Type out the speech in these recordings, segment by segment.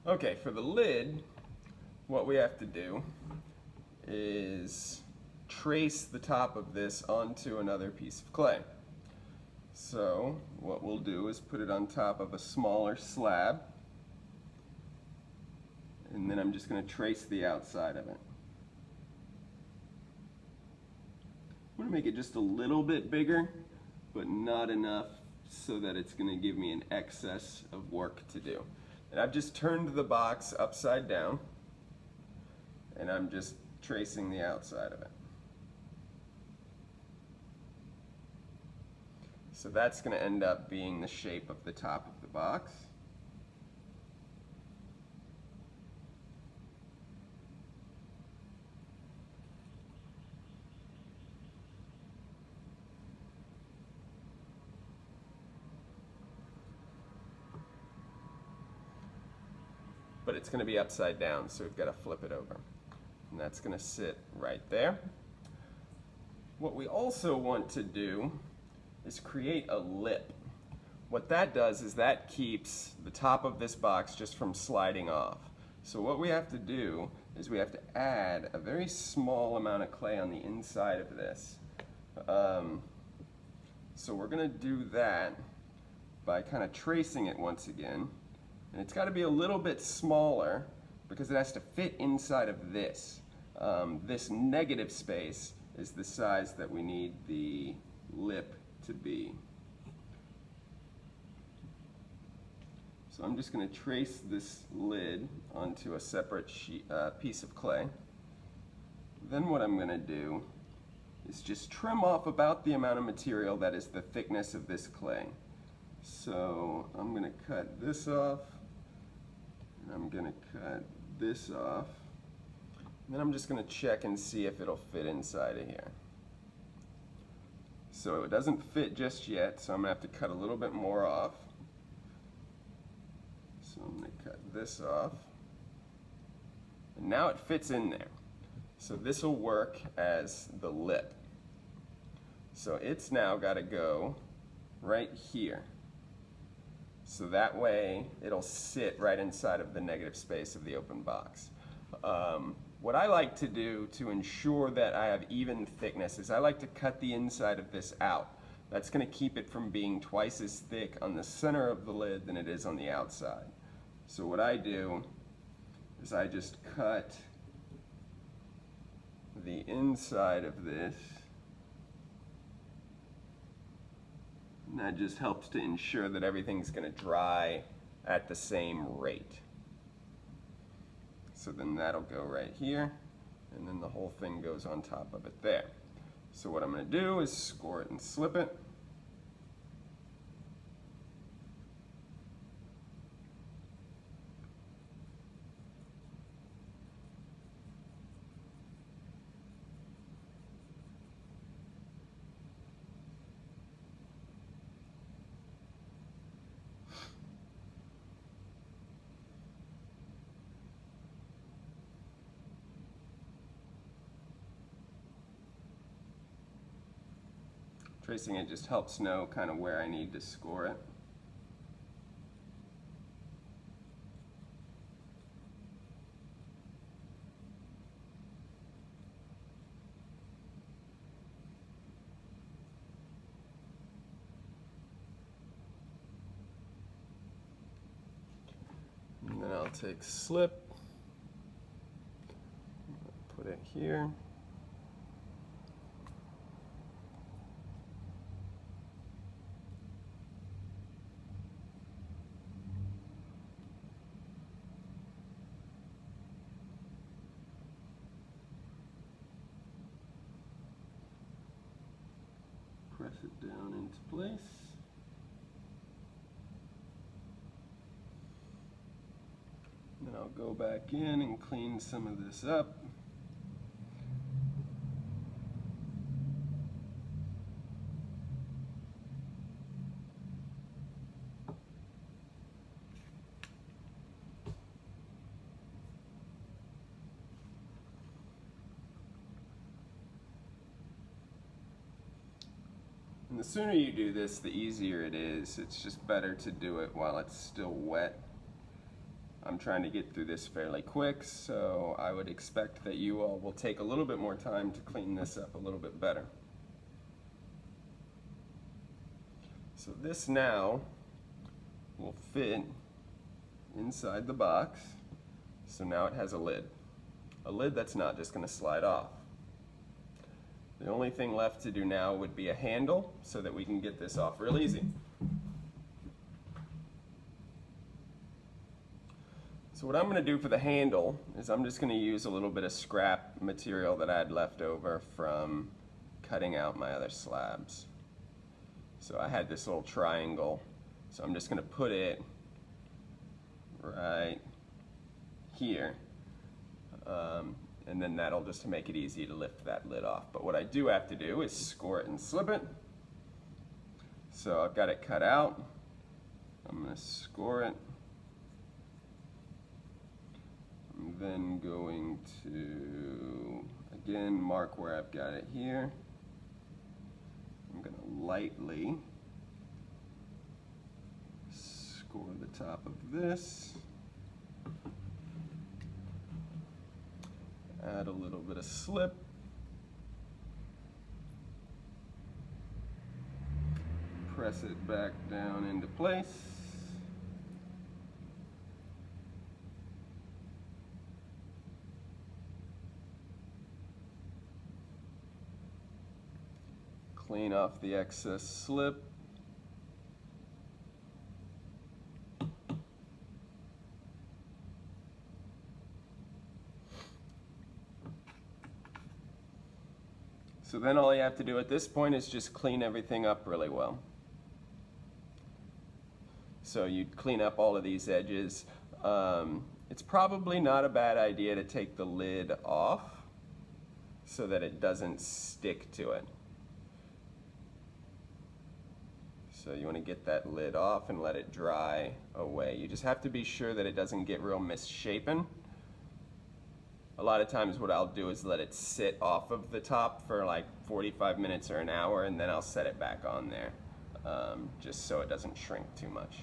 Okay, for the lid, what we have to do is trace the top of this onto another piece of clay. So what we'll do is put it on top of a smaller slab, and then I'm just going to trace the outside of it. I'm going to make it just a little bit bigger, but not enough so that it's going to give me an excess of work to do. And I've just turned the box upside down, and I'm just tracing the outside of it. So that's going to end up being the shape of the top of the box. But it's going to be upside down, so we've got to flip it over. And that's going to sit right there. What we also want to do is create a lip. What that does is that keeps the top of this box just from sliding off. So what we have to do is we have to add a very small amount of clay on the inside of this. So we're going to do that by kind of tracing it once again. And it's got to be a little bit smaller because it has to fit inside of this. This negative space is the size that we need the lip to be. So I'm just going to trace this lid onto a separate piece of clay. Then what I'm going to do is just trim off about the amount of material that is the thickness of this clay. So I'm going to cut this off. I'm going to cut this off, and then I'm just going to check and see if it'll fit inside of here. So it doesn't fit just yet, so I'm going to have to cut a little bit more off. So I'm going to cut this off, and now it fits in there. So this will work as the lip. So it's now got to go right here. So that way it'll sit right inside of the negative space of the open box. What I like to do to ensure that I have even thickness is I like to cut the inside of this out. That's going to keep it from being twice as thick on the center of the lid than it is on the outside. So what I do is I just cut the inside of this. And that just helps to ensure that everything's going to dry at the same rate. So then that'll go right here, and then the whole thing goes on top of it there. So what I'm going to do is score it and slip it. Tracing it just helps know kind of where I need to score it. And then I'll take slip, put it here. Press it down into place. Then I'll go back in and clean some of this up. And the sooner you do this, the easier it is. It's just better to do it while it's still wet. I'm trying to get through this fairly quick, so I would expect that you all will take a little bit more time to clean this up a little bit better. So this now will fit inside the box. So now it has a lid that's not just going to slide off. The only thing left to do now would be a handle so that we can get this off real easy. So what I'm going to do for the handle is I'm just going to use a little bit of scrap material that I had left over from cutting out my other slabs. So I had this little triangle, so I'm just going to put it right here, and then that'll just make it easy to lift that lid off. But what I do have to do is score it and slip it. So I've got it cut out. I'm going to score it. I'm then going to, again, mark where I've got it here. I'm going to lightly score the top of this. Add a little bit of slip. Press it back down into place. Clean off the excess slip. So then all you have to do at this point is just clean everything up really well. So you clean up all of these edges. It's probably not a bad idea to take the lid off so that it doesn't stick to it. So you want to get that lid off and let it dry away. You just have to be sure that it doesn't get real misshapen. A lot of times what I'll do is let it sit off of the top for like 45 minutes or an hour, and then I'll set it back on there, just so it doesn't shrink too much.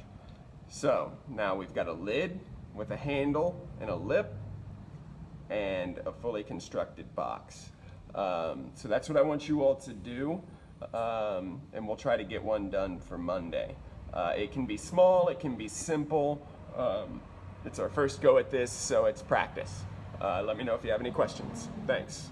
So now we've got a lid with a handle and a lip and a fully constructed box. So that's what I want you all to do. And we'll try to get one done for Monday. It can be small, it can be simple. It's our first go at this, so it's practice. Let me know if you have any questions. Thanks.